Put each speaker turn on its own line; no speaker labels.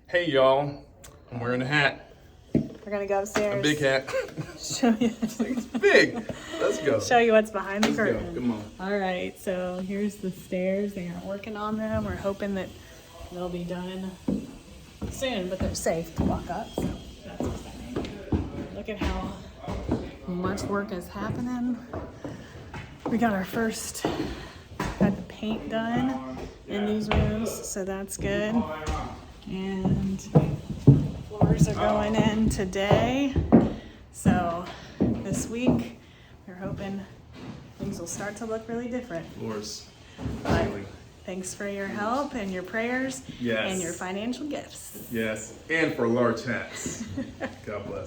Hey y'all, I'm wearing a hat,
We're gonna go upstairs.
a big hat.
Show you.
It's big. Let's go.
Show you what's behind the
Let's go.
curtain.
Come on.
All right, so here's the stairs. They are working on them. We're hoping that they'll be done soon, but they're safe to walk up, so that's exciting. Look at how much work is happening. We got our first, had the paint done in these rooms, so that's good. And floors are going in today. So this week, we're hoping things will start to look really different.
Floors.
But thanks for your help and your prayers
Yes.
and your financial gifts.
Yes. And for large hats. God bless.